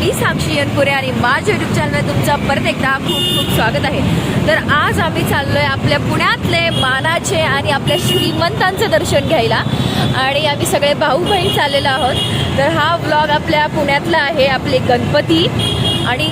मी साक्षी अनपुरे आणि माझ्या यूट्यूब चॅनलवर तुमचं परत एकदा खूप खूप स्वागत आहे। तर आज आम्ही चाललोय आपल्या पुण्यातले मानाचे आणि आपल्या श्रीमंतांचं दर्शन घ्यायला आणि आम्ही सगळे भाऊ बहीण चाललेलो आहोत। तर हा व्लॉग आपल्या पुण्यातला आहे, आपले गणपती आणि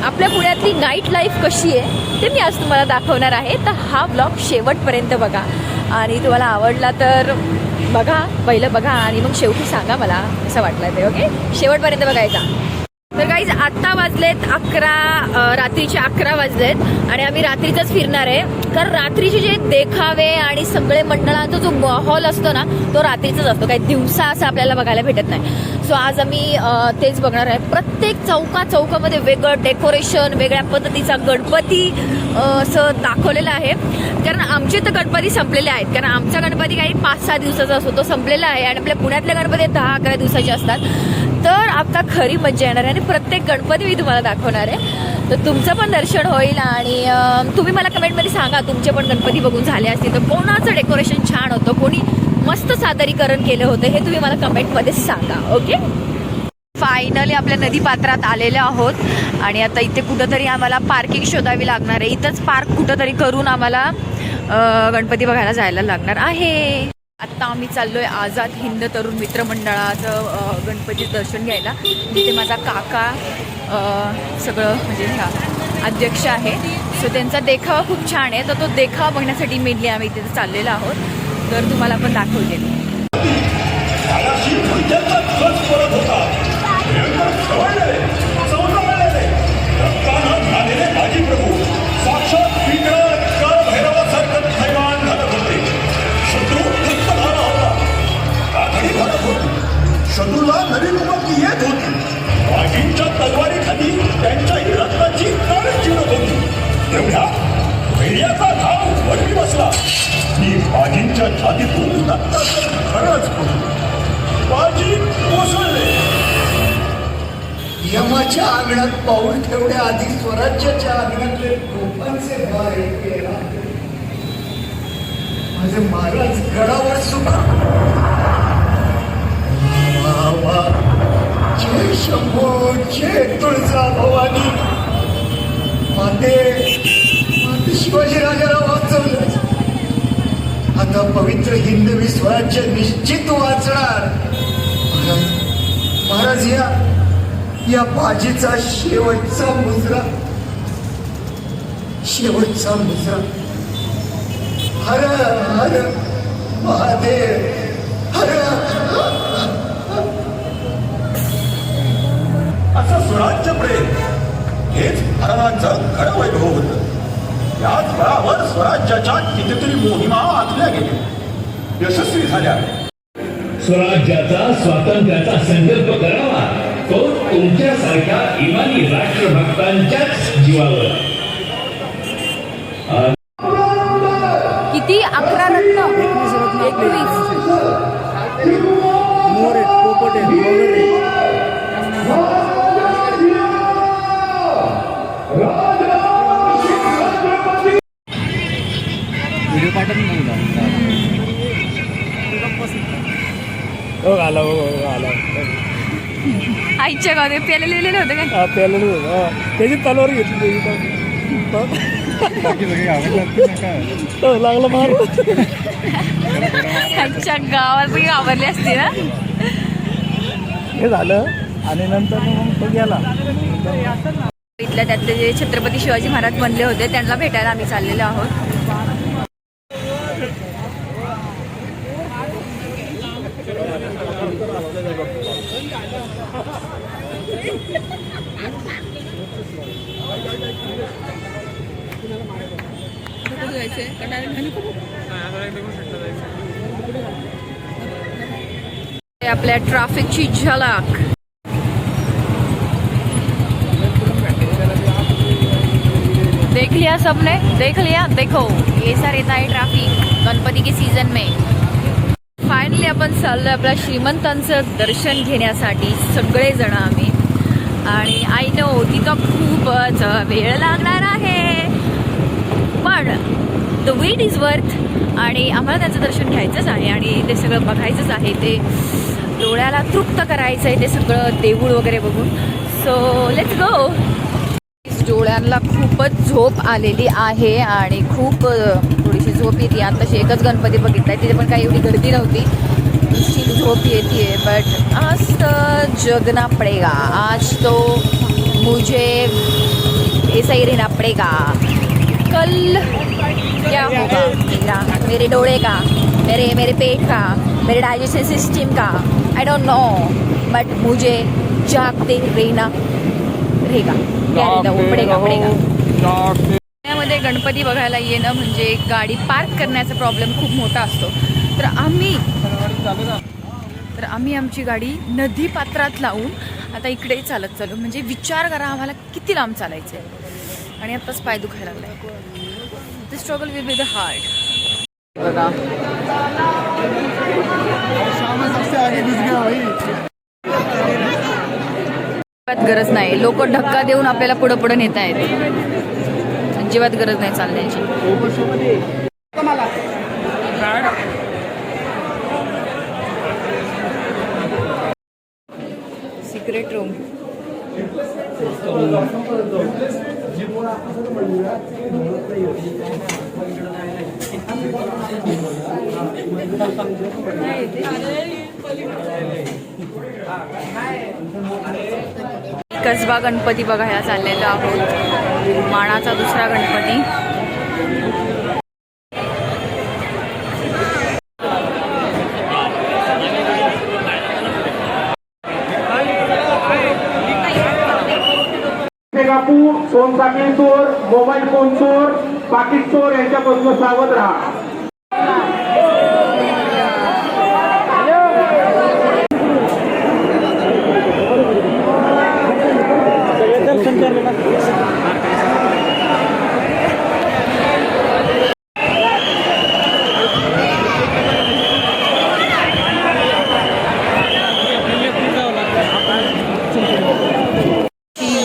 आपल्या पुण्यातली नाईट लाईफ कशी आहे ते मी आज तुम्हाला दाखवणार आहे। तर हा व्लॉग शेवटपर्यंत बघा आणि तुम्हाला आवडला तर बघा, पहिलं बघा आणि मग शेवटी सांगा मला कसं वाटलं ते। ओके, शेवटपर्यंत बघायचा। तर गाईज आत्ता वाजलेत 11, रात्रीचे 11 वाजलेत आणि आम्ही रात्रीचंच फिरणार आहे, कारण रात्रीचे जे देखावे आणि सगळे मंडळांचा जो माहोल असतो ना तो रात्रीचाच असतो, काही दिवसा असं आपल्याला बघायला भेटत नाही। सो आज आम्ही तेच बघणार आहे। प्रत्येक चौकामध्ये वेगळं डेकोरेशन, वेगळ्या पद्धतीचा गणपती असं दाखवलेलं आहे, कारण आमचे तर गणपती संपलेले आहेत, कारण आमचा गणपती काही 5-6 दिवसाचा असतो, तो संपलेला आहे आणि आपल्या पुण्यातले गणपती 10-11 दिवसाचे असतात। तर आता खरी मजा येणार आहे आणि प्रत्येक गणपती मी तुम्हाला दाखवणार आहे, तर तुमचं पण दर्शन होईल आणि तुम्ही मला कमेंटमध्ये सांगा तुमचे पण गणपती बघून झाले असतील तर कोणाचं डेकोरेशन छान होतं, कोणी मस्त सादरीकरण केलं होतं हे तुम्ही मला कमेंटमध्ये सांगा। ओके, फायनली आपल्या नदीपात्रात आलेले आहोत आणि आता इथे कुठंतरी आम्हाला पार्किंग शोधावी लागणार आहे। इथंच पार्क कुठंतरी करून आम्हाला गणपती बघायला जायला लागणार आहे। आत्ता आम्ही चाललोय आझाद हिंद तरुण मित्रमंडळाचं गणपती दर्शन घ्यायला, तिथे माझा काका सगळं म्हणजे अध्यक्ष आहे। सो त्यांचा देखावा खूप छान आहे, तर तो देखावा बघण्यासाठी मेनली आम्ही तिथे चाललेलो आहोत, तर तुम्हाला पण दाखवते। शत्रूला नवी मुमत येत होती, बाजींच्या तलवारीखाली त्यांच्याही रक्ताची कळ चिरत होती। तेवढ्या वैर्याचा घाव वरती बसला की बाजींच्या छातीतून रक्ताचं खरंच पडलं। बाजी कोसळले। यमाच्या अंगणात पाऊल ठेवण्याआधी स्वराज्याच्या अंगणातले गोपांचे भार केला। माझे महाराज गडावर सुखा। जय शंभो, जय तुळजा भवानी। माते शिवाजीराजाला वाचवलं, आता पवित्र हिंदवी स्वराज्य निश्चित वाचणार। महाराज या बाजीचा शेवटचा मुजरा हर हर महादेव, हर असं स्वराज्य प्रेम हेच महाराजांचं खरं वैभव होतं। याच बळावर स्वराज्याच्या कितीतरी मोहिमा आखल्या गेल्या, यशस्वी झाल्या। स्वराज्याचा, स्वातंत्र्याचा संकल्प करावा तो तुमच्यासारख्या इमानी राष्ट्रभक्तांच्याच जीवावर। किती 11 रत्न, 21 मोरे, पोपटे, वगैरे व्हिडिओ पाठवून आला आईच्या गावात प्यायला लिहिलेलं होतं काय? हा, प्यायलेलं होतं, त्याची तलवार घेतली लागलं मार। आईच्या गावात पण आवरली असते ना। हे झालं आणि नंतर मग तो गेला। इथल्या त्यातले जे छत्रपती शिवाजी महाराज बनले होते त्यांना भेटायला आम्ही चाललेलो आहोत। आपल्या ट्रॅफिकची झलक देख लिया सबने, देख लिया, देखो ये सारे रहता है ट्रैफिक गणपती के सीजन में। फायनली आपण चाललोय आपल्या श्रीमंतांचं दर्शन घेण्यासाठी सगळेजण आम्ही, आणि आय नो तिथं खूपच वेळ लागणार आहे, पण द वेट इज वर्थ आणि आम्हाला त्यांचं दर्शन घ्यायचंच आहे आणि ते सगळं बघायचंच आहे, ते डोळ्याला तृप्त करायचं आहे ते सगळं देऊळ वगैरे बघून। So let's go. डोळ्यांना खूपच झोप आलेली आहे आणि खूप थोडीशी झोप येते. आताशी एकच गणपती बघितलाय, तिथे पण काही एवढी गर्दी नव्हती, नुसती झोप येते. बट आज तर जगना पडेगा, आज तो मुझे ऐसा ही रहना पड़ेगा. कल क्या होगा मेरा, मेरे डोळे का, मेरे पेट का, मेरे डाइजेशन सिस्टम का, आई डोंट नो, बट मुझे जागते रहना रहेगा. पडेगा. पुण्यामध्ये गणपती बघायला येणं म्हणजे गाडी पार्क करण्याचा प्रॉब्लेम खूप मोठा असतो. तर आम्ही आमची गाडी नदी पात्रात लावून आता इकडे चालत चालू. म्हणजे विचार करा आम्हाला किती लांब चालायचं आहे आणि आताच पाय दुखायला लागलाय. The struggle will be the hard. बघा गरज नाही, लोक धक्का देऊन आपल्याला पुढे पुढे नेता येते. अजिबात गरज नाही चालण्याची. Secret room. कसबा गणपती बघायला चाललेलो आहोत. माणाचा दुसरा गणपती. कापू, सोनसाखळी चोर, मोबाईल फोन चोर, पाकिट चोर यांच्यापासून सावध राहा.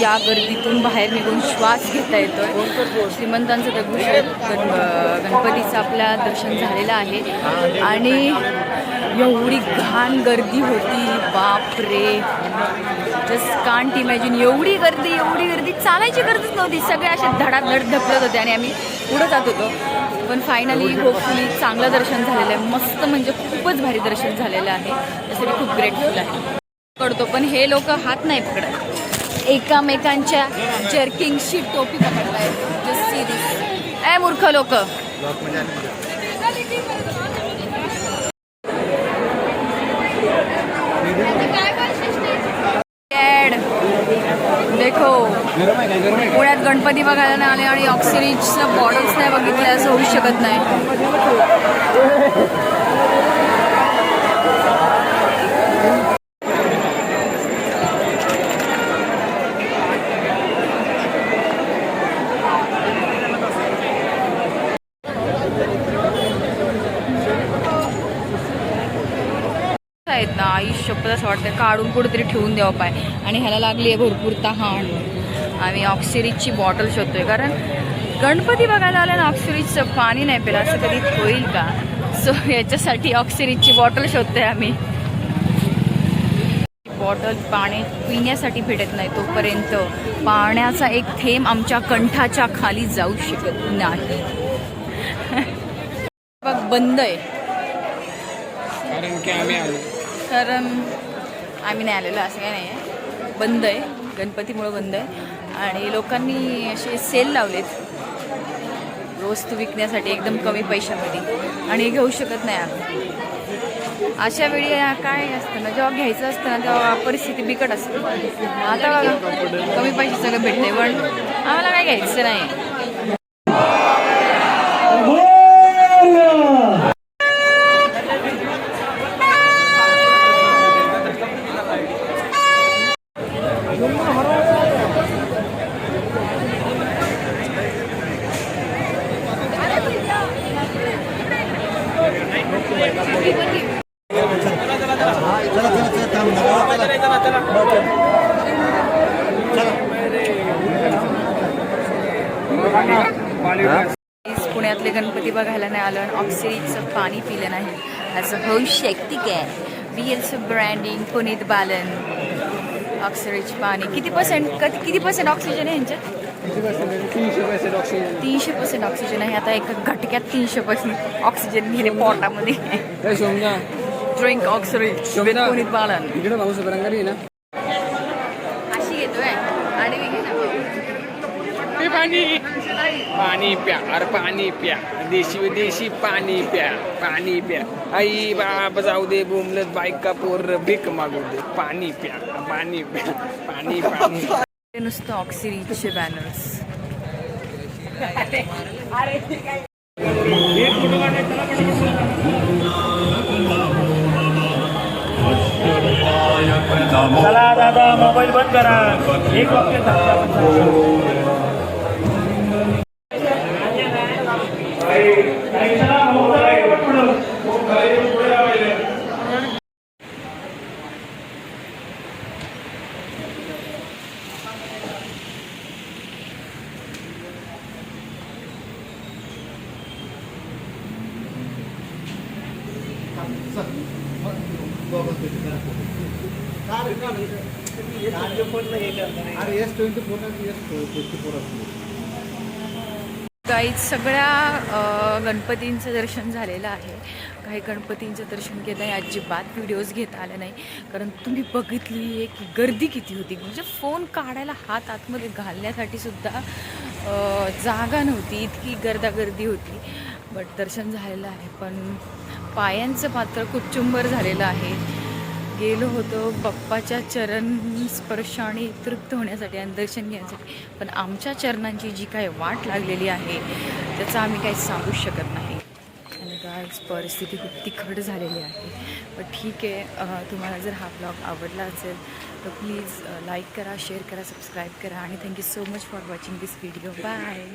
या गर्दीतून बाहेर निघून श्वास घेता येतोय. श्रीमंतांचं गणपतीचं आपल्या दर्शन झालेलं आहे आणि एवढी घाण गर्दी होती, बापरे, जस्ट कांट इमॅजिन. एवढी गर्दी चालायची गरजच नव्हती. सगळे असे धडाधड ढकलत होते आणि आम्ही पुढं जात होतो. पण फायनली होपफुली चांगलं दर्शन झालेलं आहे. मस्त म्हणजे खूपच भारी दर्शन झालेलं आहे. त्यासाठी खूप ग्रेटफुल आहे. पकडतो पण हे लोक हात नाही पकडत, एकामेकांच्या जर्किंगची टोपी पकडताय. Just see this. ए मूर्ख लोक. देखो, पुण्यात गणपती बघायला नाही आले आणि ऑक्सिजनच्या बॉटल्स नाही बघितल्या असं होऊ शकत नाही. आहेत ना, आयुष्यभर असं वाटतं काढून कुठेतरी ठेवून द्यावं पाय. आणि ह्याला लागली आहे भरपूर तहान. आम्ही ऑक्सिरीजची बॉटल शोधतोय, कारण गणपती बघायला आल्या ना ऑक्सिरीजचं पाणी नाही पिलं असं कधी होईल का. सो याच्यासाठी ऑक्सिरीजची बॉटल शोधतोय आम्ही. बॉटल पाणी पिण्यासाठी भेटत नाही तोपर्यंत पाण्याचा एक थेंब आमच्या कंठाच्या खाली जाऊ शकत नाही. बघ बंद आहे, कारण आम्ही नाही आलेलो असं काही नाही आहे. बंद आहे, गणपतीमुळं बंद आहे. आणि लोकांनी असे सेल लावलेत वस्तू विकण्यासाठी एकदम कमी पैशामध्ये, आणि घेऊ शकत नाही आम्ही. अशा वेळी काय असतं ना, जेव्हा घ्यायचं असतं ना तेव्हा परिस्थिती बिकट असते. आता कमी पैसे सगळं भेटते, पण आम्हाला काय घ्यायचं नाही. पुण्यातले गणपती बघायला नाही आलं आणि ऑक्सिजनचं पाणी पिलं नाही असं होऊ शकते काय. BLC branding, Puneet Balan. ऑक्सिजनचे पाणी किती पर्सेंट ऑक्सिजन आहे यांच्यात? 300% ऑक्सिजन आहे. आता एका घटक्यात 300% ऑक्सिजन गेले पोटामध्ये. ड्रिंक ऑक्सिजन कोणी बालन अशी घेतोय आणि मी घेणार पाणी प्या, अरे पाणी प्या, देशी विदेशी पाणी प्या, पाणी प्या. आई बाबा जाऊ दे बोमलत बायका पोर भीक मागू दे, पाणी प्या, पाणी प्या, पाणी पाणी. नुसतं ऑक्सिजनचे बॅनर्स. चला दादा मोबाईल बंद करा. एक वाक्य गाईज सगळ्या गणपतींचं दर्शन झालेलं आहे. काही गणपतींचं दर्शन घेत नाही, अजिबात व्हिडिओज घेता आले नाही कारण तुम्ही बघितली आहे की गर्दी किती होती. म्हणजे फोन काढायला हात आतमध्ये घालण्यासाठी सुद्धा जागा नव्हती, इतकी गर्दी होती. बट दर्शन झालेलं आहे. पण पायांचं मात्र कुचुंबर झालेलं आहे. गेलो होतो बाप्पाच्या चरण स्पर्शाने तृप्त होण्यासाठी आणि दर्शन घेण्यासाठी, पण आमच्या चरणांची जी काही वाट लागलेली आहे त्याचं आम्ही काही सांगू शकत नाही. आणि गाईज परिस्थिती खूप तिखट झालेली आहे. पण ठीक आहे, तुम्हाला जर हा ब्लॉग आवडला असेल तर प्लीज लाईक करा, शेअर करा, सबस्क्राईब करा आणि thank you so much for watching this video. Bye.